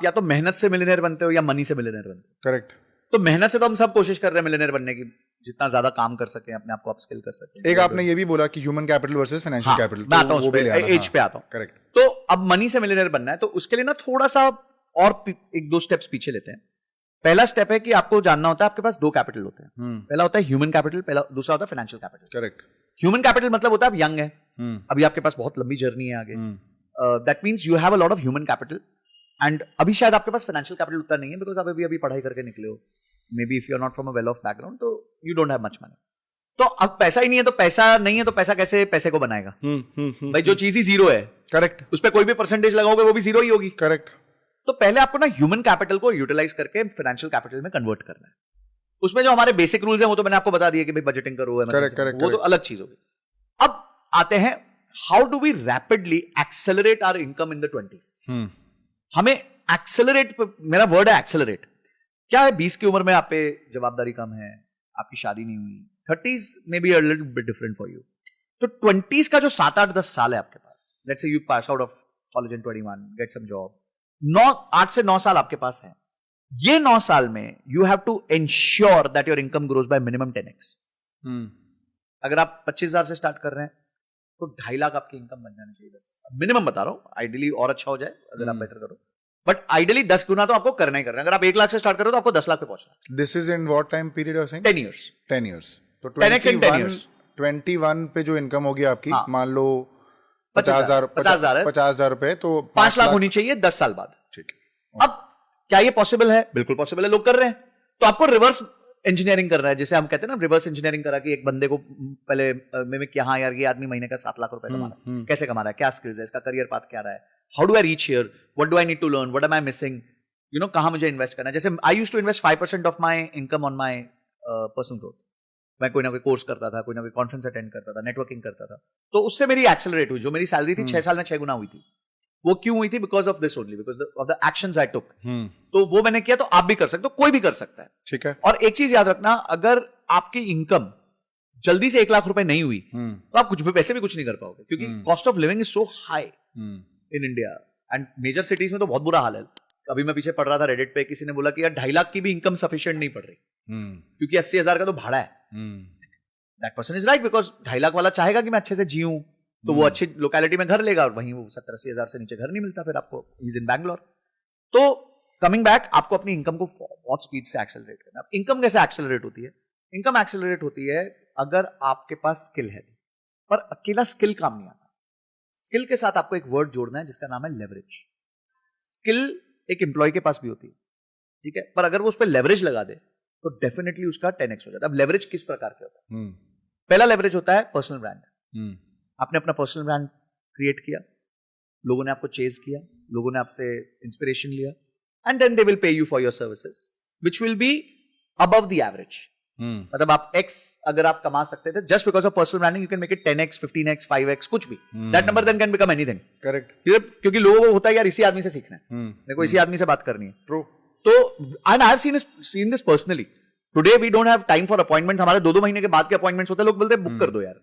या तो मेहनत से मिलियनेयर बनते हो या मनी से मिलियनेयर बनते हो। करेक्ट। तो मेहनत से तो हम सब कोशिश कर रहे हैं मिलियनेयर बनने की, जितना ज्यादा काम कर सके, अपने आप को अपस्किल कर सके। एक आपने ये भी बोला कि human capital versus financial capital, मैं आता हूं उस पे, एज पे आता हूं। करेक्ट। तो अब मनी से मिलियनेयर बनना है, तो उसके लिए ना थोड़ा सा और एक दो स्टेप्स पीछे लेते हैं। पहला स्टेप है कि आपको जानना होता है आपके पास दो कैपिटल होते हैं। पहला होता है ह्यूमन कैपिटल, पहला दूसरा होता है financial capital. Correct. Human capital मतलब होता है आप यंग है, अभी आपके पास बहुत लंबी जर्नी है आगे, that means you have a lot of human capital, and अभी शायद आपके पास फाइनेंशियल कैपिटल उतना नहीं है बिकॉज आप अभी पढ़ाई करके निकले हो, maybe if you are not from a well off background, तो you don't have much money. तो अब पैसा ही नहीं है, तो पैसा कैसे पैसे को बनाएगा? भाई जो चीज ही जीरो है, करेक्ट, उस पर कोई भी परसेंटेज लगाओगे वो भी जीरो ही होगी। करेक्ट। तो पहले आपको ना ह्यूमन कैपिटल को यूटिलाइज करके फाइनेंशियल कैपिटल में कन्वर्ट करना है। उसमें जो हमारे बेसिक रूल्स हैं वो तो मैंने आपको बता दिया कि भाई बजटिंग करो, करेक्ट, वो तो अलग चीज होगी। अब आते हैं how do we rapidly accelerate our income in the 20s। हमें एक्सेलरेट, मेरा वर्ड है एक्सेलरेट। क्या है, 20 की उम्र में आप पे जवाबदारी कम है, आपकी शादी नहीं हुई, 30s maybe a little bit different for you. तो 20s का जो 7-8-10 साल है आपके पास, let's say you pass out of college in 21, get some job, 8 से 9 साल आपके पास है। ये 9 साल में you have to ensure that your income grows by minimum 10x। अगर आप 25,000 से स्टार्ट कर रहे हैं तो 2.5 लाख आपकी इनकम बन जानी चाहिए, बस मिनिमम बता रहा हूं। आइडियली और अच्छा हो जाए अगर आप बेटर करो, बट आइडियली 10 गुना तो आपको करना ही करना है। अगर आप 1 लाख से स्टार्ट करो तो आपको 10 लाख पे पहुंचना है। This is in what time period you are saying? 10 years। 10 years। तो 10x in 10 years। 21 पे जो इनकम होगी आपकी, मान लो 50,000 रुपए, तो 5 लाख होनी चाहिए 10 साल बाद। ठीक है। अब क्या ये पॉसिबल है? बिल्कुल पॉसिबल है, लोग कर रहे हैं। तो आपको रिवर्स इंजीनियरिंग करना है, जैसे हम कहते हैं ना, रिवर्स इंजीनियरिंग करा कि एक बंदे को पहले मिमिक किया, हाँ यार ये आदमी महीने का 7 लाख रुपए कमा रहा है, कैसे कमा रहा है, क्या स्किल्स है, इसका करियर पाथ क्या रहा है, how do I reach here, what do I need to learn, what am I missing, you know, कहां मुझे इन्वेस्ट करना है। जैसे I used to invest 5% of my income on my personal growth. मैं कोई ना कोई कोर्स करता था, कोई ना कोई कॉन्फ्रेंस अटेंड करता था, नेटवर्किंग करता था, तो उससे मेरी एक्सेलरेट हुई। जो मेरी सैलरी थी 6 साल में 6 गुना हुई थी। वो क्यों हुई थी? Because of this only, because of the actions I took. तो वो मैंने किया, तो आप भी कर सकते हो, कोई भी कर सकता है। ठीक है। और एक चीज याद रखना, अगर आपकी इनकम जल्दी से 1 लाख रुपए नहीं हुई तो आप कुछ भी पैसे भी कुछ नहीं कर पाओगे, क्योंकि cost of living is so high in India and major cities में तो बहुत बुरा हाल है। अभी मैं पीछे पढ़ रहा था रेडिट पे, किसी ने बोला कि यार 2.5 लाख की भी इनकम सफिशिएंट नहीं पड़ रही, क्योंकि 80,000 का तो भाड़ा है। That person is right, because 2.5 lakh वाला चाहेगा कि मैं अच्छे से जीऊं, तो वो अच्छी लोकेलिटी में घर लेगा, और वहीं वो 70-80,000 से नीचे घर नहीं मिलता फिर आपको, इज इन बैंगलोर। तो कमिंग बैक, आपको अपनी इनकम को बहुत स्पीड से एक्सेलरेट करना। इनकम कैसे एक्सेलरेट होती है? इनकम एक्सेलरेट होती है अगर आपके पास स्किल है, पर अकेला स्किल काम नहीं आता। स्किल के साथ आपको एक वर्ड जोड़ना है जिसका नाम है लेवरेज। स्किल एक एम्प्लॉय के पास भी होती है, ठीक है, पर अगर वो उस पर लेवरेज लगा दे तो डेफिनेटली उसका 10x हो जाता है। अब लेवरेज किस प्रकार के होता है? पहला लेवरेज होता है पर्सनल ब्रांड। आपने अपना पर्सनल ब्रांड क्रिएट किया, लोगों ने आपको चेज किया, लोगों ने आपसे इंस्पिरेशन लिया, and then they will pay you for your services which will be above the average. मतलब आप x अगर आप कमा सकते थे, just because of personal branding you can make it 10x, 15x, 5x, कुछ भी। That number then can become anything. Correct. क्योंकि लोगों को होता है यार इसी आदमी से सीखना है, मेरे को इसी आदमी से बात करनी है। ट्रू। तो and I have seen this personally. Today we don't have time for appointments. हमारे 2-2 महीने के बाद के अपॉइंटमेंट्स होते हैं, लोग बोलते हैं बुक कर दो यार,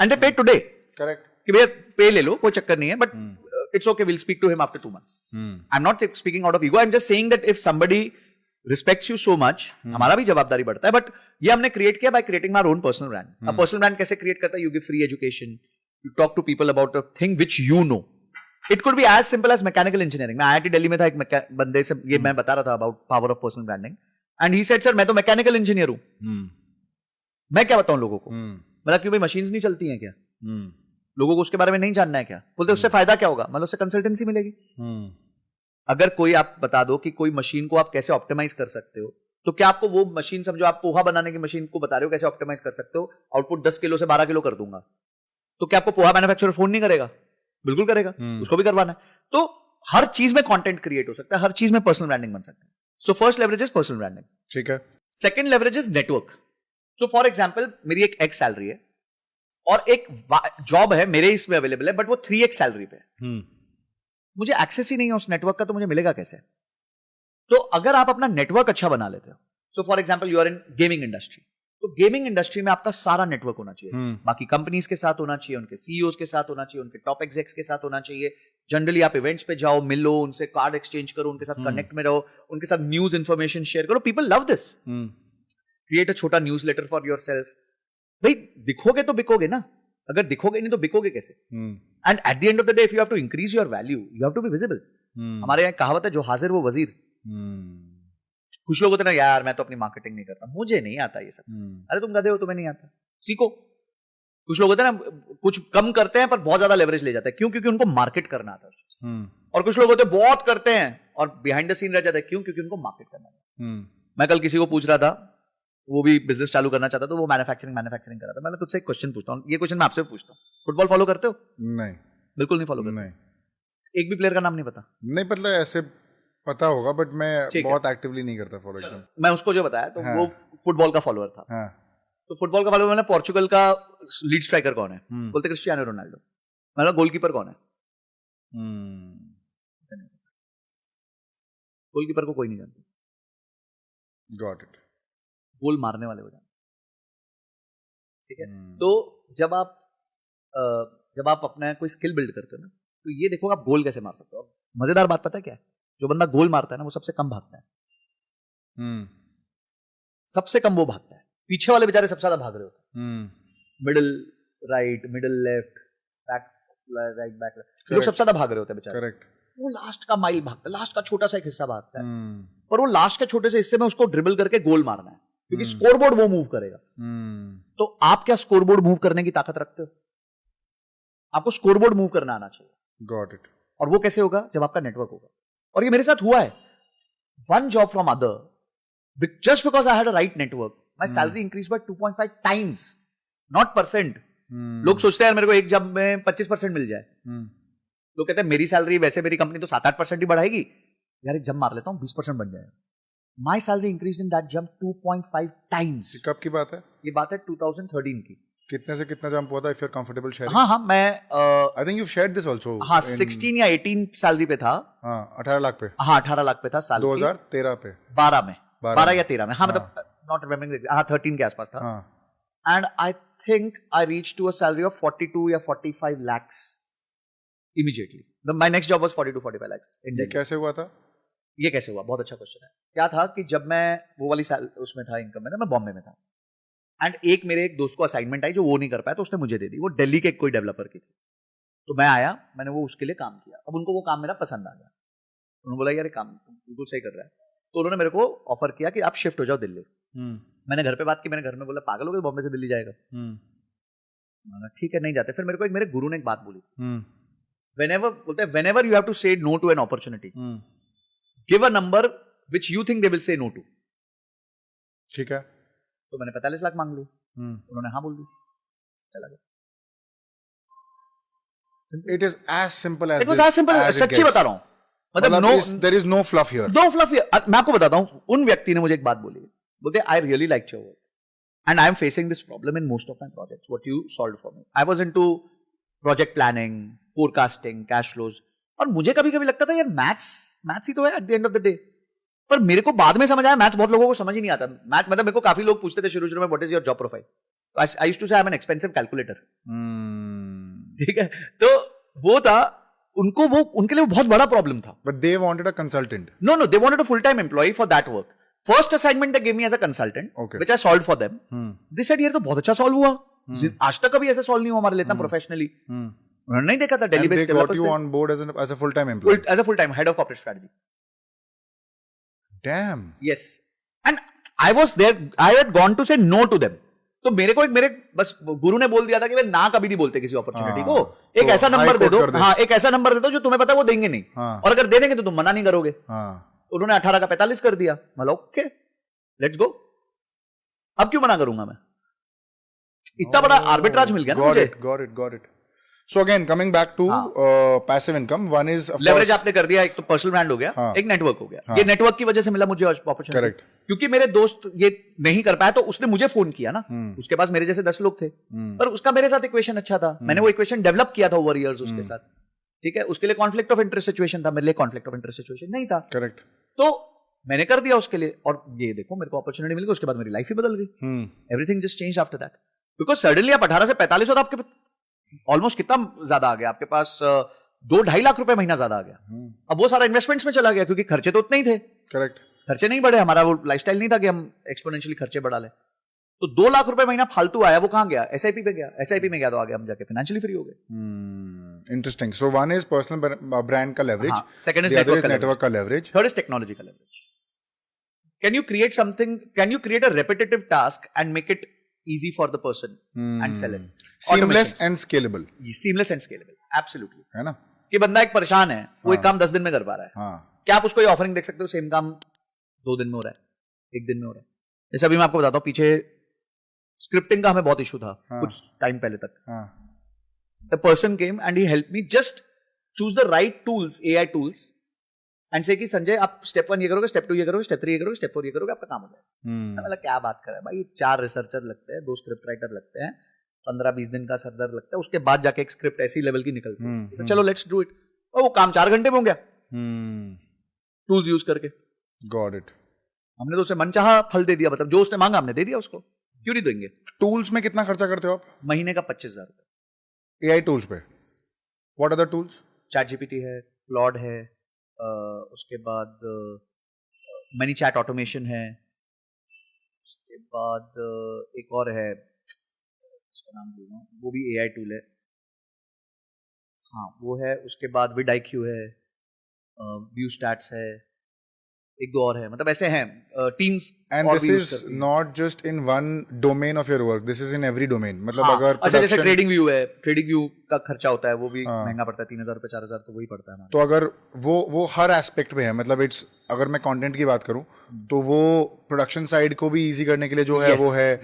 एंड दे पे टुडे। करेक्ट। कि भैया पे ले लो, कोई चक्कर नहीं है, but it's okay, will speak to him after 2 months। I am not speaking out of ego, I am just saying that if somebody respects you so much, हमारा भी जवाबदारी बढ़ता है। बट ये हमने क्रिएट किया by creating my own personal brand. अब personal brand कैसे क्रिएट करता है? You give free education, you talk to people about a thing which you know. It could be as simple as mechanical engineering. मैं IIT Delhi में था, एक बंदे से ये मैं बता रहा था about power of personal branding, and he said sir मैं तो मैकेनिकल इंजीनियर हूं, मैं क्या बताऊं लोगों को? मतलब क्यों भाई मशीन्स नहीं चलती हैं क्या? लोगों को उसके बारे में नहीं जानना है क्या? बोलते उससे फायदा क्या होगा? मतलब उससे कंसल्टेंसी मिलेगी। अगर कोई आप बता दो कि कोई मशीन को आप कैसे ऑप्टिमाइज कर सकते हो, तो क्या आपको वो मशीन समझो, आप पोहा बनाने की मशीन को बता रहे हो कैसे ऑप्टिमाइज कर सकते हो, आउटपुट 10 किलो से 12 किलो कर दूंगा, तो क्या आपको पोहा मैन्युफैक्चरर फोन नहीं करेगा? बिल्कुल करेगा, उसको भी करवाना है। तो हर चीज में कंटेंट क्रिएट हो सकता है, हर चीज में पर्सनल ब्रांडिंग बन सकता है। So first leverage is personal branding. ठीक है। Second leverage is network. So for example मेरी एक x सैलरी है और एक जॉब है मेरे इसमें अवेलेबल है, बट वो 3x सैलरी पे है। मुझे एक्सेस ही नहीं है उस नेटवर्क का, तो मुझे मिलेगा कैसे? तो अगर आप अपना नेटवर्क अच्छा बना लेते हो, so for example you are in gaming industry, तो गेमिंग इंडस्ट्री में आपका सारा नेटवर्क होना चाहिए। बाकी कंपनीज के साथ होना चाहिए, उनके सीईओज के साथ होना चाहिए, उनके टॉप एग्जेक्स के साथ होना चाहिए, जनरली आप इवेंट्स पे जाओ, मिलो, उनसे कार्ड एक्सचेंज करो, उनके साथ कनेक्ट में रहो, उनके साथ न्यूज इन्फॉर्मेशन शेयर करो. People love this. Create a छोटा newsletter for yourself. भाई दिखोगे तो बिकोगे ना, अगर दिखोगे नहीं तो बिकोगे कैसे? And at the end of the day if you have to increase your value, you have to be visible. हमारे यहाँ कहावत है, जो हाजिर वो वजीर. कुछ लोग होते ना, यार मैं तो अपनी मार्केटिंग नहीं करता, मुझे नहीं आता ये सब. अरे तुम गधे हो, तुम्हें नहीं आता, सीखो. कुछ लोग होते हैं ना, कुछ कम करते हैं पर बहुत ज्यादा लेवरेज ले जाते हैं. क्यों? क्योंकि उनको मार्केट करना आता है. और कुछ लोग होते हैं बहुत करते हैं और बिहाइंड द सीन रह जाते हैं. क्यों? क्योंकि उनको मार्केट करना आता है. मैं कल किसी को पूछ रहा था, वो भी बिजनेस चालू करना चाहता, तो वो मैन्युफैक्चरिंग कर रहा था. मैं तुझसे एक क्वेश्चन पूछता हूँ, ये क्वेश्चन मैं आपसे पूछता हूँ. फुटबॉल फॉलो करते हो? नहीं, बिल्कुल नहीं फॉलो करते. नहीं, एक भी प्लेयर का नाम नहीं पता? नहीं, मतलब ऐसे पता होगा बट मैं बहुत एक्टिवली नहीं करता फॉलो. मैं उसको जो बताया, तो वो फुटबॉल का फॉलोअर था. हाँ. तो फुटबॉल का फॉलोअर, मैंने पोर्चुगल का लीड स्ट्राइकर कौन है? बोलते क्रिस्टियानो रोनाल्डो. मैंने गोलकीपर कौन है? गोलकीपर को कोई नहीं जानता. Got it. गोल मारने वाले हो जाते. ठीक है. तो जब आप अपना कोई स्किल बिल्ड करते हो ना, तो ये देखो आप गोल कैसे मार सकते हो. मजेदार बात पता है क्या है? जो बंदा गोल मारता है ना, वो सबसे कम भागता है. सबसे कम वो भागता है. पीछे वाले बेचारे सबसे ज्यादा भाग रहे होते हैं. Middle right, middle left, back right, back left, लोग सबसे ज्यादा भाग रहे होते हैं बेचारे. करेक्ट. वो लास्ट का माइल भागता है, लास्ट का छोटा सा एक हिस्सा भागता है. पर वो लास्ट के छोटे से हिस्से में उसको ड्रिबल करके गोल मारना है, क्योंकि स्कोरबोर्ड वो मूव करेगा. तो आप क्या स्कोरबोर्ड मूव करने की ताकत रखते हो? आपको स्कोरबोर्ड मूव करना आना चाहिए. Got it. और वो कैसे होगा? जब आपका नेटवर्क होगा. और ये मेरे साथ हुआ है. One job from other, just because I had a right network, my salary increase by 2.5 times, not percent. लोग सोचते हैं मेरे को एक जॉब में 25% मिल जाए. लोग कहते हैं मेरी सैलरी, वैसे मेरी कंपनी तो 7-8% ही बढ़ाएगी, यार एक जब मार लेता हूं 20% बन जाएगा. My salary increase in that jump 2.5 times. कब की बात है? ये बात है 2013 की. कितने से कितना जंप हुआ था? If you are comfortable sharing. हाँ, मैं I think you shared this also. हाँ, 16 या 18 सैलरी पे था. हाँ, 18 लाख पे. हाँ, 18 लाख पे था साल 2013 पे. 12 या 13 में. हाँ, मतलब नॉट रिमेम्बरिंग. हाँ, 13 के आसपास था. And I think I reach to a salary of 42 या 45 lakhs immediately. My next job was 42-45 lakhs. ये कैसे हुआ था? ये कैसे हुआ? बहुत अच्छा क्वेश्चन है. क्या था कि जब मैं वो वाली उसमें था, इनकम में था, मैं बॉम्बे में था. एंड मेरे एक दोस्त को असाइनमेंट आई जो वो नहीं कर पाया, तो उसने मुझे दे दी. वो दिल्ली के कोई डेवलपर की थी. तो मैं आया, मैंने वो उसके लिए काम किया. अब उनको वो काम मेरा पसंद आ गया. उन्होंने बोला यार काम बिल्कुल सही कर रहा है. तो उन्होंने मेरे को ऑफर किया कि आप शिफ्ट हो जाओ दिल्ली. मैंने घर पे बात की. मैंने घर में बोला पागल हो गए, बॉम्बे से दिल्ली जाएगा? ठीक है, नहीं जाते. फिर मेरे को मेरे गुरु ने एक बात बोली. whenever you have to say no to an opportunity, give a number which you think they will say no to. ठीक है. तो मैंने 45 लाख मांग ली. उन्होंने हाँ बोल दी, चला गया. It is as simple as it was as simple. सच्ची बता रहा हूँ. मतलब there is no fluff here. No fluff here. मैं आपको बताता हूँ, उन व्यक्ति ने मुझे एक बात बोली. बोलते I really liked your work and I am facing this problem in most of my projects. What you solved for me. I was into project planning, forecasting, cash flows. और मुझे कभी कभी लगता था यार मैथ्स ही तो है eight the end of the day. पर मेरे को बाद में समझ आया मैथ्स बहुत लोगों को समझ ही नहीं आता. मैथ मतलब मेरे को काफी लोग पूछते थे शुरू में, what is your job profile? I used to say I am an expensive calculator. ठीक है. तो वो था उनको, वो उनके लिए बहुत बड़ा प्रॉब्लम था. But they wanted a consultant. No, they wanted a full time employ for that work. First assignment they give me as a consultant, which I solved for them. They said यार तो बहुत अच्छा solve हुआ. आज तक कभी ऐसा solve नहीं हुआ हमारे लिए इतना प्रोफेशनली. उन्होंने नहीं देखा था डेली बेस्ड डेवलपर्स थे. On board as a full time employ. As a full time head of corporate strategy. Damn. Yes. And I was there, I had gone to say no to them. तो मेरे को मेरे बस गुरु ने बोल दिया था कि वे ना कभी नहीं बोलते किसी अपॉर्चुनिटी को. एक ऐसा नंबर दे दो. हाँ, एक ऐसा नंबर दे दो जो तुम्हें पता है वो देंगे नहीं. और अगर दे देंगे तो तुम मना नहीं करोगे. उन्होंने 18 का 45 कर दिया. मतलब ओके, लेट्स गो. अब क्यों मना करूंगा मैं? इतना बड़ा आर्बिट्राज मिल गया ना मुझे. Got it. So again, coming back to passive income, one is of leverage आपने कर दिया. एक तो पर्सनल ब्रांड हो गया, एक नेटवर्क हो गया. ये नेटवर्क की वजह से मिला मुझे अपॉर्चुनिटी. करेक्ट. क्योंकि मेरे दोस्त ये नहीं कर पाया तो उसने मुझे फोन किया ना. उसके पास मेरे जैसे 10 लोग थे, पर उसका मेरे साथ इक्वेशन अच्छा था. मैंने वो इक्वेशन डेवलप किया था ओवर इयर्स उसके साथ. ठीक है. उसके लिए कॉन्फ्लिक्ट ऑफ इंटरेस्ट सिचुएशन था, मेरे लिए कॉन्फ्लिक्ट ऑफ इंटरेस्ट सिचुएशन नहीं था. करेक्ट. तो मैंने कर दिया उसके लिए, और ये देखो मेरे को अपॉर्चुनिटी मिल गई. उसके बाद मेरी लाइफ ही बदल गई. Everything just changed after that. Because suddenly आप 18 से 45 हो तो आपके ऑलमोस्ट कितना ज्यादा आ गया आपके पास. 2-2.5 लाख रुपए महीना ज्यादा आ गया। अब वो सारा इन्वेस्टमेंट्स में चला गया क्योंकि खर्चे तो उतने ही थे। करेक्ट। खर्चे नहीं बढ़े, हमारा वो लाइफस्टाइल नहीं था कि हम एक्सपोनेंशियली खर्चे बढ़ा लें। तो 2 लाख रुपए महीना फालतू आया, वो कहां गया? एसआईपी पे गया। एसआईपी में गया तो आगे हम जाके फाइनेंशियली फ्री हो गए। Interesting. So one is personal brand का लेवरेज, सेकंड इज नेटवर्क का लेवरेज, थर्ड इज टेक्नोलॉजी का leverage. Can you create something, can you create a repetitive task and make it easy for the person and sell it. Seamless and scalable. Seamless and scalable. Absolutely. है ना? कि बंदा एक परेशान है, वो एक काम 10 दिन में कर पा रहा है। हाँ। क्या आप उसको ये ऑफरिंग देख सकते हो? सेम काम 2 दिन में हो रहा है, 1 दिन में हो रहा है। जैसे अभी मैं आपको बताता हूँ, पीछे स्क्रिप्टिंग का हमें बहुत इशू था कुछ टाइम पहले तक। The person came and he helped me just choose the right tools, AI tools, and से कि संजय आप स्टेप 1 ये करोगे, स्टेप 2 ये करोगे, स्टेप 3 ये करोगे, स्टेप 4 ये करोगे, आपका काम हो जाएगा। मतलब क्या बात कर रहा है भाई, 4 रिसर्चर लगते हैं, 2 स्क्रिप्ट राइटर लगते हैं, 15-20 दिन का सरदर्द लगता है, उसके बाद जाके एक स्क्रिप्ट ऐसी लेवल की निकलती है। तो चलो लेट्स डू इट। और वो काम 4 घंटे में हो गया टूल्स यूज करके। Got it. हमने तो उसे मनचाहा फल दे दिया, मतलब जो उसने मांगा हमने दे दिया उसको। क्यों नहीं देंगे? टूल्स में कितना खर्चा करते हो आप? महीने का 25,000 रुपए एआई टूल्स पे। What are the tools? ChatGPT है, क्लॉड है, उसके बाद मनी चैट ऑटोमेशन है, उसके बाद एक और है, उसका नाम भूल रहा हूं, वो भी एआई टूल है। हाँ वो है। उसके बाद vidIQ है, व्यू स्टैट्स है, एक दो और है, मतलब ऐसे हैं teams. And this is not just in one domain of your work, this is in every domain. मतलब अगर अच्छा जैसे ट्रेडिंग व्यू है, ट्रेडिंग व्यू का खर्चा होता है, वो भी महंगा पड़ता है, 3,000 रुपए 4,000 तो वही पड़ता है। तो अगर वो हर एस्पेक्ट में है, मतलब इट्स, अगर मैं कंटेंट की बात करूं तो वो प्रोडक्शन साइड को भी इजी करने के लिए जो है वो है,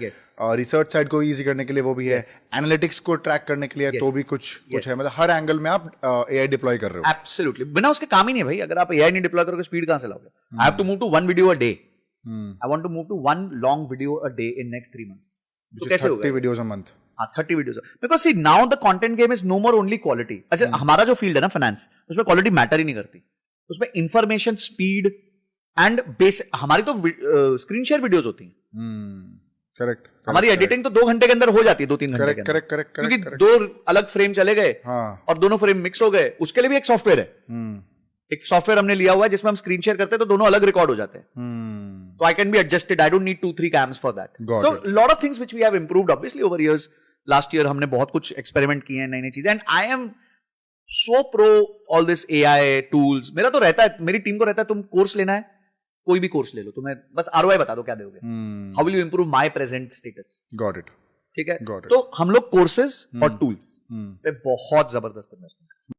रिसर्च साइड को भी इजी करने के लिए वो भी है, एनालिटिक्स को ट्रैक करने के लिए तो भी कुछ है, मतलब हर एंगल में आप एआई डिप्लॉय कर रहे हो। एब्सोल्युटली, बिना उसके काम ही नहीं भाई। अगर आप एआई नहीं डिप्लॉय करोगे स्पीड कहां से लाओगे? I have to move to 1 video a day. I want to move to 1 long video a day in next 3 months. तो कैसे होगा? 30 videos a month. हाँ 30 videos. Because see now the content game is no more only quality. अच्छा हमारा जो field है ना finance, उसमें क्वालिटी मैटर ही नहीं करती। उसमें इंफॉर्मेशन, स्पीड एंड बेस। हमारी तो स्क्रीन शेयर वीडियोस होती हैं। करेक्ट। हमारी एडिटिंग तो 2 घंटे के अंदर हो जाती है, 2-3 घंटे के अंदर। करेक्ट। क्योंकि 2 अलग फ्रेम चले गए और दोनों फ्रेम मिक्स हो गए, उसके लिए भी एक सॉफ्टवेयर है। एक सॉफ्टवेयर हमने लिया हुआ है जिसमें हम स्क्रीन शेयर करते हैं तो दोनों अलग रिकॉर्ड हो जाते हैं। तो I can be adjusted, I don't need 2-3 cams for that. So lot of things which we have improved obviously over years. Last year हमने बहुत कुछ एक्सपेरिमेंट किए हैं, नई नई चीजें। And I am so pro all this AI tools. मेरा तो रहता है, मेरी टीम को रहता है, तुम कोर्स लेना है, कोई भी कोर्स ले लो, तुम्हें बस ROI बता दो क्या दोगे, how will you improve my present status. Got it. ठीक है, तो हम लोग कोर्सेज और टूल्स पे बहुत जबरदस्त इन्वेस्टमेंट